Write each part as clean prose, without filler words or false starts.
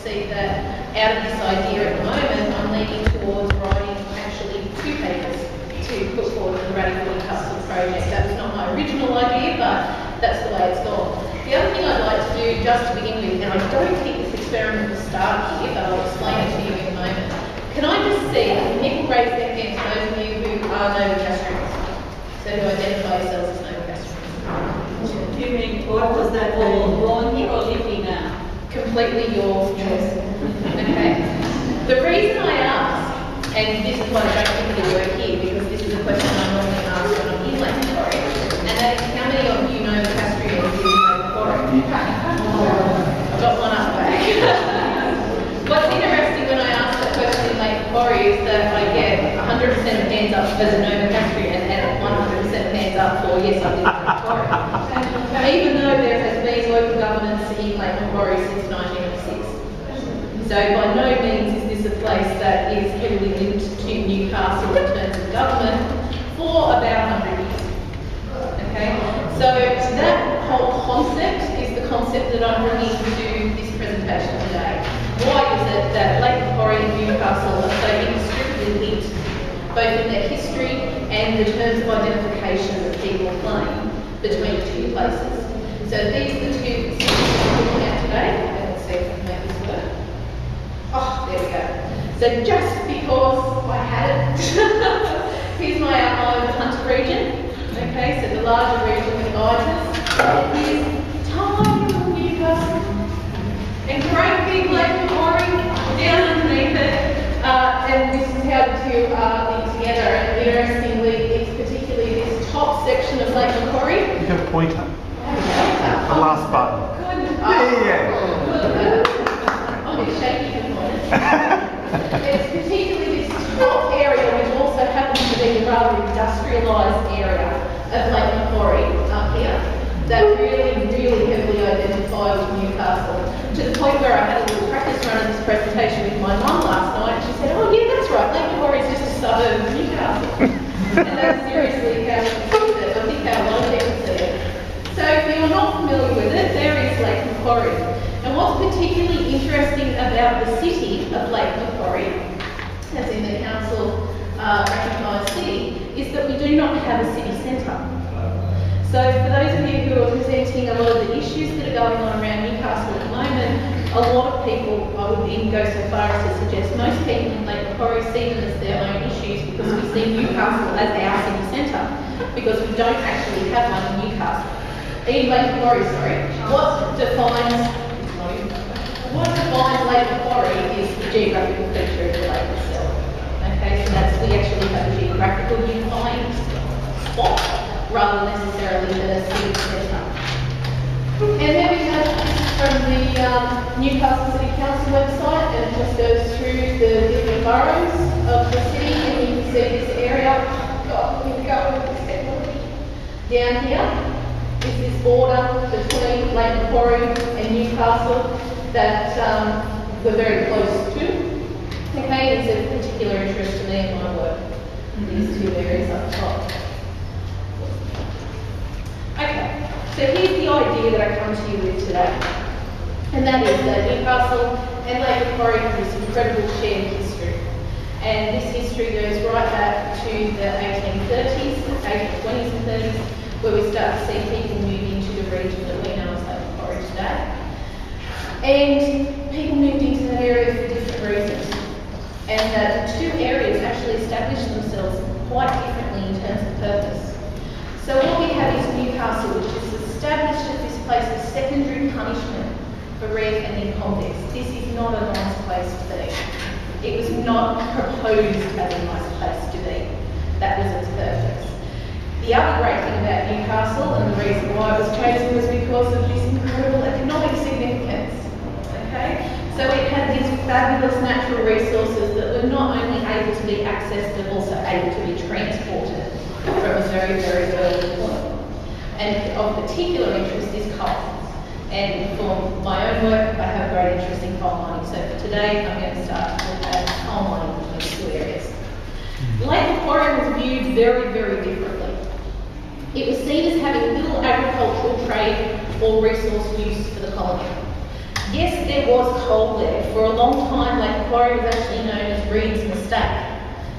see that out of this idea at the moment, I'm leaning towards writing actually 2 papers to put forward the Radical Newcastle project. That was not my original idea, but that's the way it's gone. The other thing I'd like to do, just to begin with, and I don't think this experiment will start here, but I'll explain it to you in a moment. Can I just see, people raise their hands, those of you who are Novocastrians, so who identify yourselves as Novocastrians? Do you mean, what was that born here or living now? Completely your choice. Okay? The reason I ask, and this is why I don't think it'll work here, because this is a question I normally ask when I'm in Lake Macquarie, and that is how many of you Novocastrians live in Lake Macquarie? I've got one up back. What's interesting when I ask that question in Lake Macquarie is that I get 100% of hands up as a Novocastrian and 100% of hands up for yes, I live in Lake Macquarie. Even though there has been local governments in Lake Macquarie since 1986. So by no means is this a place that is heavily linked to Newcastle in terms of government for about 100 years. Okay? So that whole concept is the concept that I'm bringing to this presentation today. Why is it that Lake Macquarie and Newcastle are so inextricably linked, both in their history and the terms of identification that people claim between the 2 places? So these are the 2 cities we're looking at today. Let's see if I can make this work. Oh, there we go. So just because I had it, here's my outline of the Hunter region. Okay, so the larger region that guides us is tiny little Newcastle and great big Lake Macquarie down underneath it. And this is how the 2 are linked together. And interestingly, it's particularly this top section of Lake Macquarie. You have a pointer. The last button. Good. Yeah. I'm a bit shaky at the moment. It's particularly this top area, which also happens to be a rather industrialised area of Lake Macquarie up here, that really, really heavily identify with Newcastle, to the point where I had a little practice run of this presentation with my mum last night. She said, oh yeah, that's right, Lake Macquarie is just a suburb of Newcastle. And that's seriously how we see it. I think how a lot of people see it. So if you're not familiar with it, there is Lake Macquarie. And what's particularly interesting about the city of Lake Macquarie, as in the council recognised city, is that we do not have a city centre. So for those of you who are presenting a lot of the issues that are going on around Newcastle at the moment, a lot of people, I would even go so far as to suggest most people in Lake Macquarie see them as their own issues, because we see Newcastle as our city centre, because we don't actually have one in Newcastle. In Lake Macquarie, sorry. What defines Lake Macquarie is the geographical feature of the lake itself. Okay, so we actually have a geographical unifying spot rather than necessarily the city centre. And then we have from the Newcastle City Council website, and it just goes through the different boroughs of the city, and you can see this area. God, here we go with this technology. Down here is this border between Lake Macquarie and Newcastle that we're very close to. Okay, it's of particular interest to me in my work, these 2 areas up top. Okay, so here's the idea that I come to you with today, and that is that Newcastle and Lake Macquarie have this incredible shared history. And this history goes right back to the 1830s, 1820s and 30s, where we start to see people move into the region that we know as Lake Macquarie today. And people moved into that area for different reasons. And the 2 areas actually established themselves quite differently in terms of purpose. So what we have is Newcastle, which is established as this place of secondary punishment for re-offending convicts. This is not a nice place to be. It was not proposed as a nice place to be. That was its purpose. The other great thing about Newcastle, and the reason why it was chosen, was because of this incredible economic significance. Okay? So it had these fabulous natural resources that were not only able to be accessed, but also able to be transported from a very, very early point. And of particular interest is coal. And for my own work, I have great interest in coal mining. So for today, I'm going to start to look at coal mining in those 2 areas. Lake Macquarie was viewed very, very differently. It was seen as having little agricultural trade or resource use for the colony. Yes, there was coal there. For a long time, Lake Macquarie was actually known as Reed's Mistake.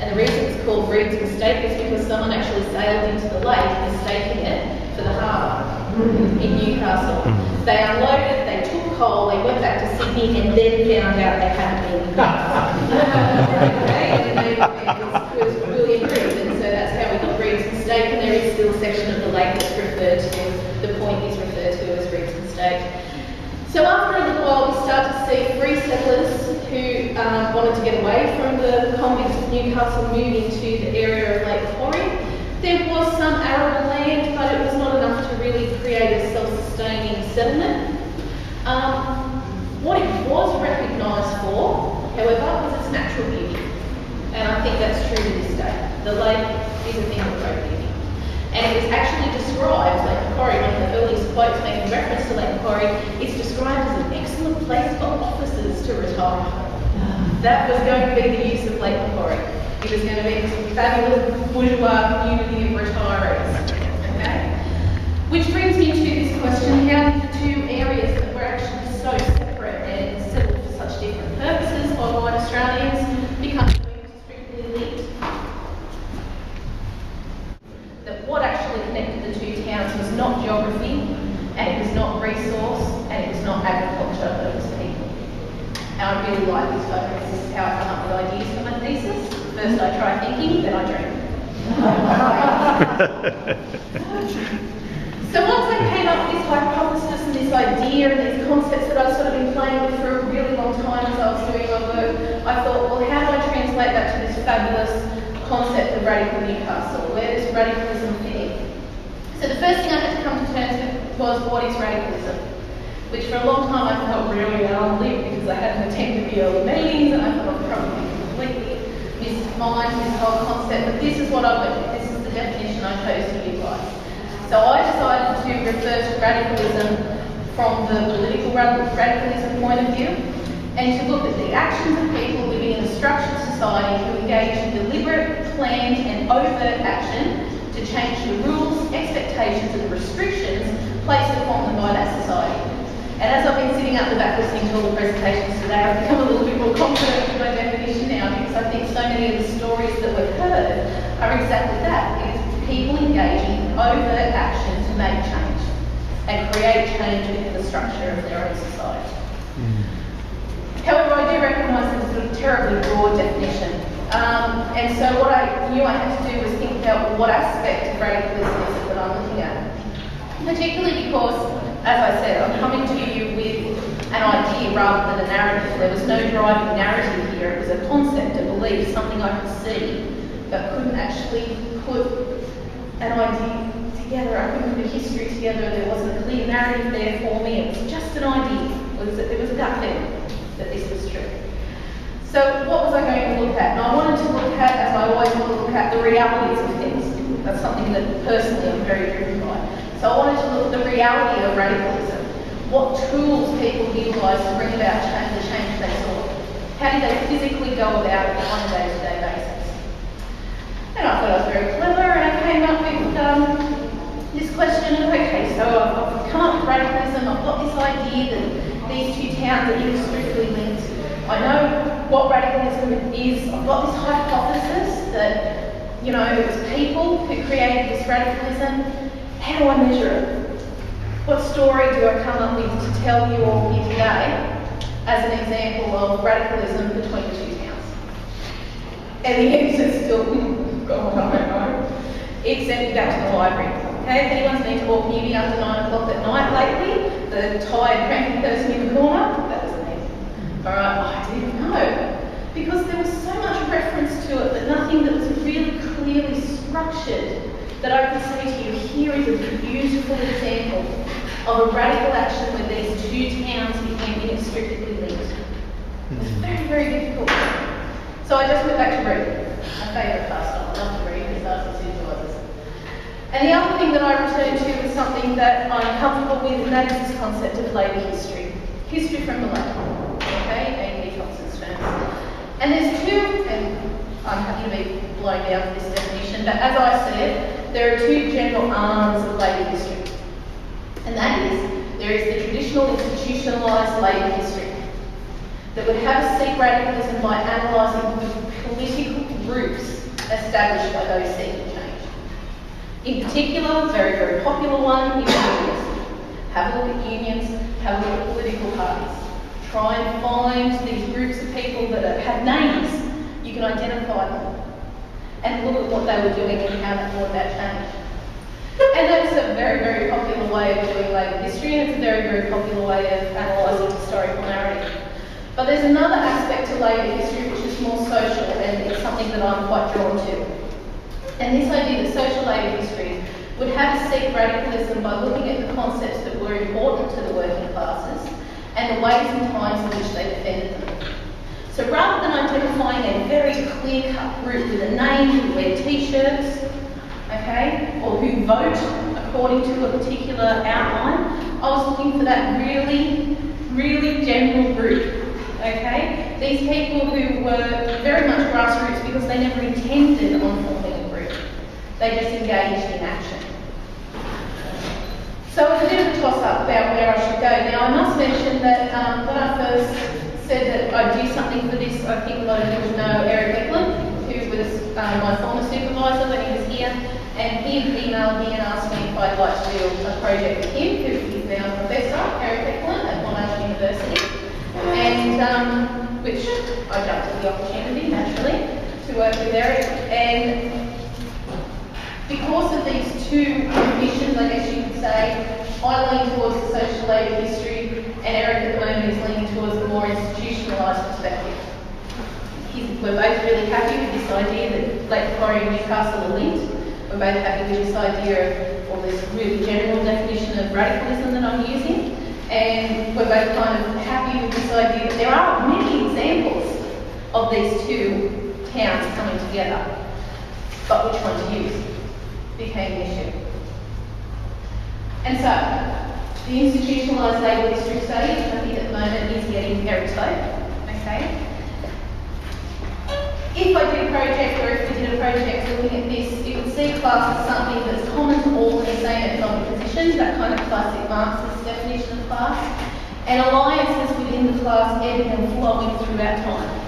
And the reason it's called Reed's Mistake is because someone actually sailed into the lake, mistaking it for the harbour in Newcastle. They unloaded, they took coal, they went back to Sydney, and then found out they hadn't been in Newcastle. Okay, and then it was really improved, and so that's how we got Reed's Mistake, and there is still a section of the lake that's referred to, the point is referred to as Reed's Mistake. So after a little while, we start to see free settlers who wanted to get away from the convicts of Newcastle, move into the area of Lake Macquarie. There was some arable land, but it was not enough to really create a self-sustaining settlement. What it was recognised for, however, was its natural beauty. And I think that's true to this day. The lake is a thing of great beauty. And it was actually described, Lake Macquarie, one of the earliest quotes making reference to Lake Macquarie, it's described as an excellent place for officers to retire home. That was going to be the use of Lake Macquarie. It was going to be this fabulous bourgeois community of retirees. Okay? Which brings me to this question, how did the two areas that were actually so separate and settled for such different purposes by white Australians become strictly linked? That what actually connected the two towns was not geography, and it was not resource, and it was not agriculture, but it was people. And I really like this photo. This is how I come up with ideas for my thesis. First I try thinking, then I dream. So once I came up with this hypothesis and this idea and these concepts that I've sort of been playing with for a really long time as I was doing my work, I thought, well, how do I translate that to this fabulous concept of radical Newcastle? Where does radicalism fit in? So the first thing I had to come to terms with was, what is radicalism? Which for a long time I felt really unlived because I hadn't attended the early meetings and I thought I'd probably completely mismined this whole concept, but this is what I went with. This is the definition I chose to utilize. So I decided to refer to radicalism from the political radicalism point of view, and to look at the actions of people living in a structured society who engage in deliberate, planned and overt action to change the rules, expectations and restrictions placed upon them by that society. And as I've been sitting up the back listening to all the presentations today, I've become a little bit more confident with my definition now, because I think so many of the stories that we've heard are exactly that. It is people engaging in overt action to make change and create change within the structure of their own society. However, I do recognise that it's a terribly broad definition. And so what I knew I had to do was think about what aspect of radicalism is it that I'm looking at. Particularly because, as I said, I'm coming to you with an idea rather than a narrative. There was no driving narrative here. It was a concept, a belief, something I could see, but couldn't actually put an idea together. I couldn't put a history together. There wasn't a clear narrative there for me. It was just an idea. It was a gut feeling that this was true. So what was I going to look at? And I wanted to look at, as I always want to look at, the realities of things. That's something that personally I'm very driven by. So I wanted to look at the reality of radicalism. What tools people utilise to bring about the change they sought. How did they physically go about it on a day-to-day basis? And I thought I was very clever, and I came up with this question of, okay, so I've come up with radicalism, I've got this idea that these two towns are inextricably linked. I know what radicalism is. I've got this hypothesis that, it was people who created this radicalism. How do I measure it? What story do I come up with to tell you all here today as an example of radicalism between the two towns? And the answer is still, God, I don't know. It sent me back to the library. Okay, if anyone's been to Walk Uni after 9 o'clock at night lately, the tired, cranky person in the corner, that was me. Alright, I didn't know. Because there was so much reference to it, but nothing that was really clearly structured, that I could say to you, here is a beautiful example of a radical action where these two towns became inextricably linked. It was very, very difficult. So I just went back to reading. My favourite pastime. I love to read because artists visualises. And the other thing that I returned to was something that I'm comfortable with, and that is this concept of labour history. History from the labour. Okay, A.P. Thompson's terms. And there's two, and I'm happy to be blown down for this definition, but as I said, there are two general arms of labour history. And that is There is the traditional institutionalised labour history that would have us seek radicalism by analysing the political groups established by those seeking change. In particular, a very, very popular one is unions. Have a look at unions, have a look at political parties. Try and find these groups of people that have names. You can identify them and look at what they were doing and how that brought about change. And that's a very, very popular way of doing labour history, and it's a very, very popular way of analysing historical narrative. But there's another aspect to labour history which is more social, and it's something that I'm quite drawn to. And this idea that social labour history would have us seek radicalism by looking at the concepts that were important to the working classes and the ways and times in which they defended them. So rather than identifying a very clear-cut group with a name who wear t-shirts, okay, or who vote according to a particular outline, I was looking for that really, really general group. Okay? These people who were very much grassroots because they never intended on forming a group. They just engaged in action. So it's a bit of a toss-up about where I should go. Now, I must mention that when I first said that I'd do something for this, I think a lot of you would know Eric Eklund, who was my former supervisor when he was here, and he emailed me and asked me if I'd like to do a project with him, who is now Professor Eric Eklund at Monash University. And which I jumped at the opportunity, naturally, to work with Eric. And because of these two missions, I guess you could say, I lean towards the social labour history, and Eric at the moment is leaning towards the more institutionalised perspective. We're both really happy with this idea that Lake Victoria and Newcastle are linked. We're both happy with this idea of, or this really general definition of radicalism that I'm using. And we're both kind of happy with this idea that there are many examples of these two towns coming together. But which one to use became the issue. And so, the institutionalised labour history study, I think at the moment is getting periscope. Okay? If I did a project, or if we did a project looking at this, it would see class as something that's common to all of the same economic positions, that kind of classic Marxist definition of class, and alliances within the class ebbing and flowing throughout time.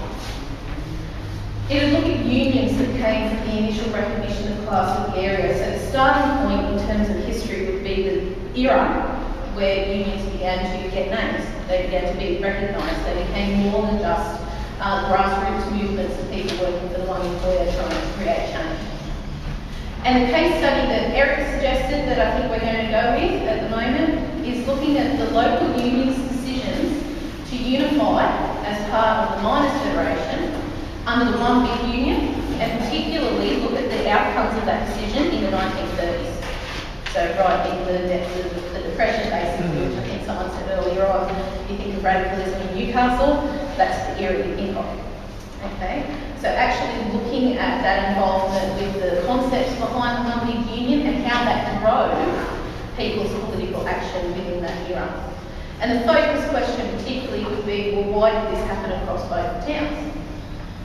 It would look at unions that came from the initial recognition of class of the area. So the starting point in terms of history would be the era where unions began to get names. They began to be recognised. They became more than just grassroots movements of people working for the one employer trying to create change. And the case study that Eric suggested that I think we're going to go with at the moment is looking at the local unions' decisions to unify as part of the Miners' Federation under the one big union, and particularly look at the outcomes of that decision in the 1930s. So right in the depths of the Depression, basically, which I think someone said earlier on, you think of radicalism in Newcastle, that's the era you think of. Okay? So actually looking at that involvement with the concepts behind the one big union and how that drove people's political action within that era. And the focus question particularly would be, well, why did this happen across both towns?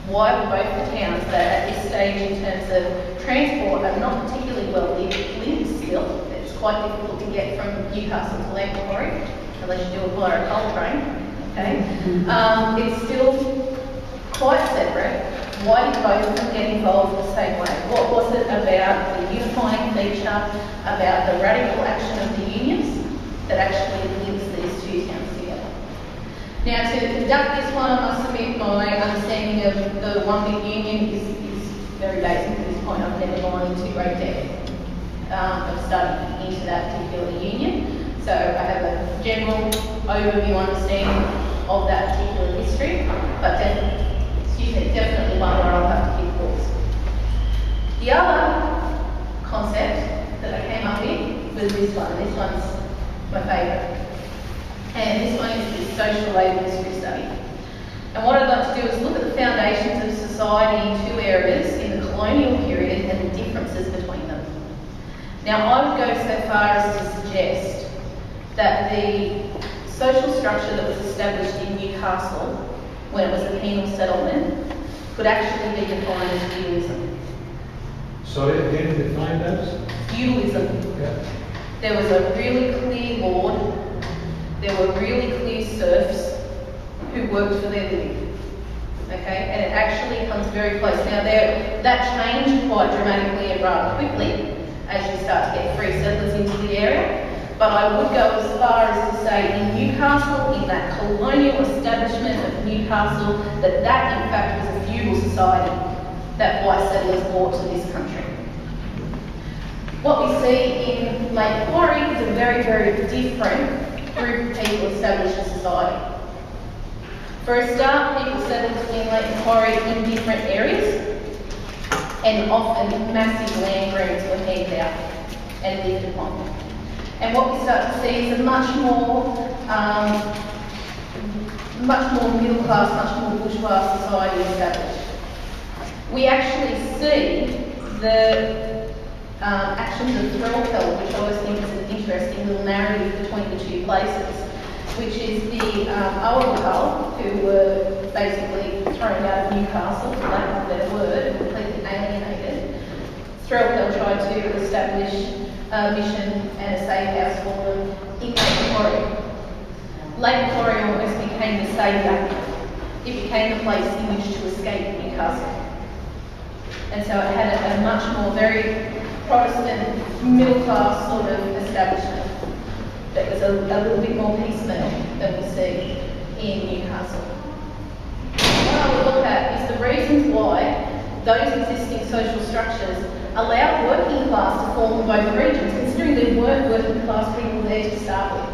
Why were both the towns that at this stage in terms of transport are not particularly well linked still? It's quite difficult to get from Newcastle to Lake Victoria, unless you do it via a coal train. Okay? It's still quite separate. Why did both of them get involved the same way? What was it about the unifying feature, about the radical action of the unions that actually links these two towns together? Now, to conduct this one, I must admit my understanding of the one big union is very basic at this point. I've never gone into great depth of study into that particular union. So I have a general overview understanding of that particular history, but then, definitely one where I'll have to give course. The other concept that I came up with was this one. This one's my favourite. And this one is the social labour history study. And what I'd like to do is look at the foundations of society in two areas in the colonial period and the differences between them. Now, I would go so far as to suggest that the social structure that was established in Newcastle when it was a penal settlement could actually be defined as feudalism. Sorry, again, define that? Feudalism. Yeah. There was a really clear lord There were really clear serfs who worked for their living. Okay, and it actually comes very close. Now that changed quite dramatically and rather quickly as you start to get free settlers into the area. But I would go as far as to say in Newcastle, in that colonial establishment of Newcastle, that in fact was a feudal society that white settlers brought to this country. What we see in Lake Quarry is a very, very different group of people established in society. For a start, people settled in Lake Quarry in different areas, and often massive land grants were handed out and lived upon. And what we start to see is a much more middle class, much more bourgeois society established. We actually see the actions of Threlfeld, which I always think is an interesting little narrative between the two places, which is the Owagal, who were basically thrown out of Newcastle, for lack of a better word, completely alienated. Threlfeld tried to establish a mission and a safe house for them in Lake Quarry. Lake Quarry almost became the saviour. It became the place in which to escape Newcastle. And so it had a much more very Protestant, middle class sort of establishment that was a little bit more piecemeal than we see in Newcastle. What I would look at is the reasons why those existing social structures allowed working class to form in both regions, considering there weren't working class people there to start with.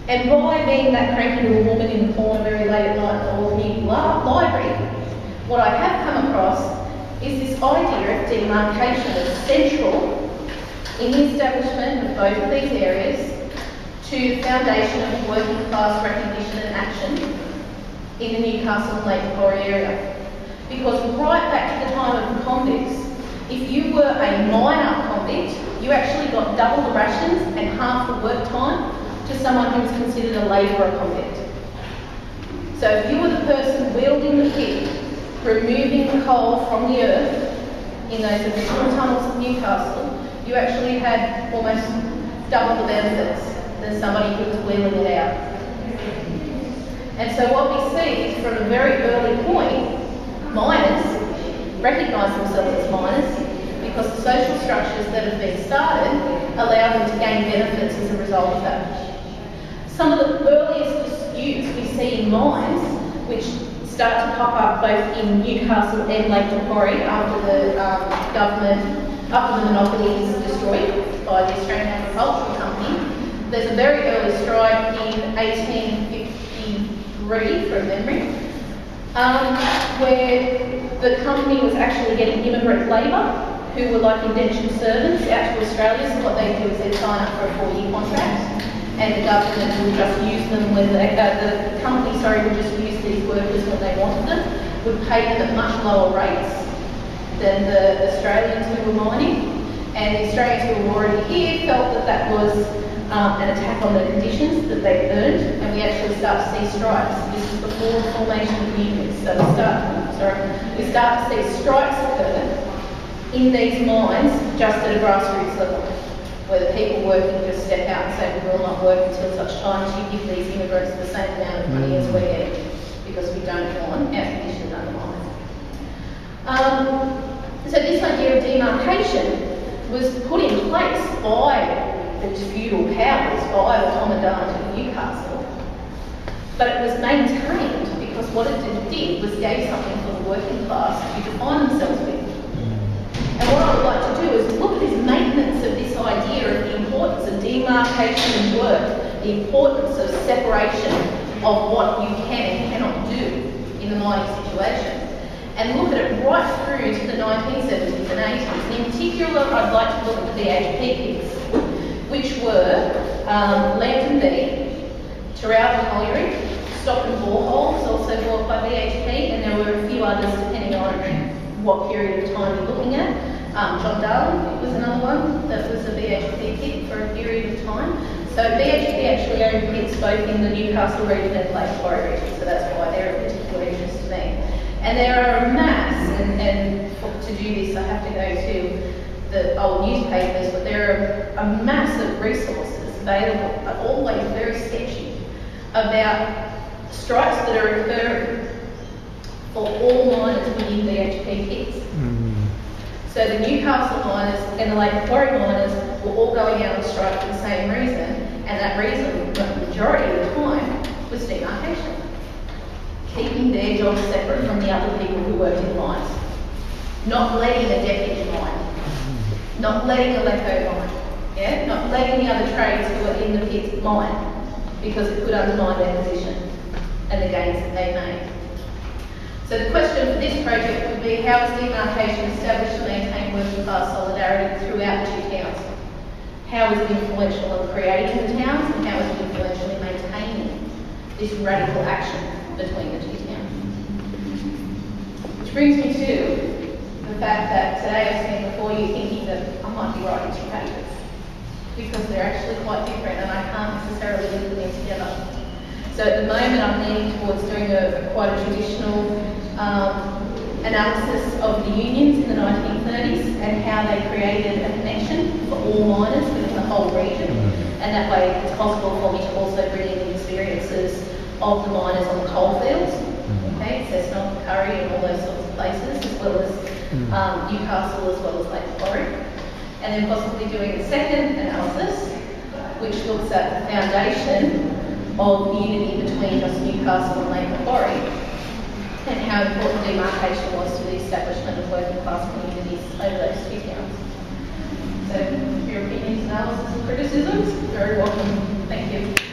And by being that cranky little woman in the corner very late at night in the Old Community Library, what I have come across is this idea of demarcation as central in the establishment of both of these areas to the foundation of working class recognition and action in the Newcastle and Lake Quarry area. Because right back to the time of the convicts, if you were a minor convict, you actually got double the rations and half the work time to someone who was considered a labourer convict. So if you were the person wielding the pick, removing coal from the earth in those original tunnels of Newcastle, you actually had almost double the benefits than somebody who was wheeling it out. And so what we see is from a very early point, miners recognise themselves as miners because the social structures that have been started allow them to gain benefits as a result of that. Some of the earliest disputes we see in mines, which start to pop up both in Newcastle and Lake Quarry after the monopoly is destroyed by the Australian Agricultural Company. There's a very early strike in 1853 from memory, where the company was actually getting immigrant labour who were like indentured servants out to Australia. So what they do is they sign up for a 4-year contract, and the government will just use them when the company would just use these workers when they wanted them, would pay them at much lower rates than the Australians who were mining. And the Australians who were already here felt that that was an attack on the conditions that they'd earned, and we actually start to see strikes. This is before the formation of unions, so we start to see strikes occur in these mines just at a grassroots level, where the people working just step out and say, we will not work until such time as you give these immigrants the same amount of money as we're getting, because we don't want our conditions undermined. So this idea of demarcation was put in place by these feudal powers, by the Commandant of Newcastle, but it was maintained because what it did was gave something for the working class to define themselves with. And what I would like to do is look at this maintenance of this idea of the importance of demarcation and work, the importance of separation of what you can and cannot do in the mining situation, and look at it right through to the 1970s and 80s. In particular, I'd like to look at the BHP pigs, which were Lambton B, Terrell Colliery, Stockton Borehole was also bought by BHP, and there were a few others depending on what period of time you're looking at. John Darwin was another one that was a BHP pig for a period of time. So BHP actually owned pits both in the Newcastle region and Lake Quarry region, so that's why they're of particular interest to me. And there are a mass, and to do this I have to go to the old newspapers, but there are a mass of resources available, but always very sketchy, about strikes that are occurring for all miners within BHP pits. So the Newcastle miners and the Lake Macquarie miners were all going out on strike for the same reason, and that reason, the majority of the time, was demarcation. Keeping their jobs separate from the other people who worked in mines. Not letting a deputy mine. Not letting a leco mine. Yeah? Not letting the other trades who are in the pits mine, because it could undermine their position and the gains that they made. So the question for this project would be, how is demarcation established to maintain working class solidarity throughout the two towns? How is it influential in creating the towns, and how is it influential in maintaining this radical action between the two towns? Which brings me to the fact that today I've seen before you thinking that I might be writing two papers, because they're actually quite different and I can't necessarily link them together. So at the moment I'm leaning towards doing quite a traditional analysis of the unions in the 1930s and how they created a connection for all miners within the whole region. And that way it's possible for me to also bring in the experiences of the miners on the coal fields, okay, Cessnock, Curry and all those sorts of places, as well as Newcastle, as well as Lake Macquarie. And then possibly doing a second analysis, which looks at the foundation of unity between just Newcastle and Lake Macquarie, and how important demarcation was to the establishment of working class communities over those two towns. So, your opinions, analysis and criticisms, very welcome. Thank you.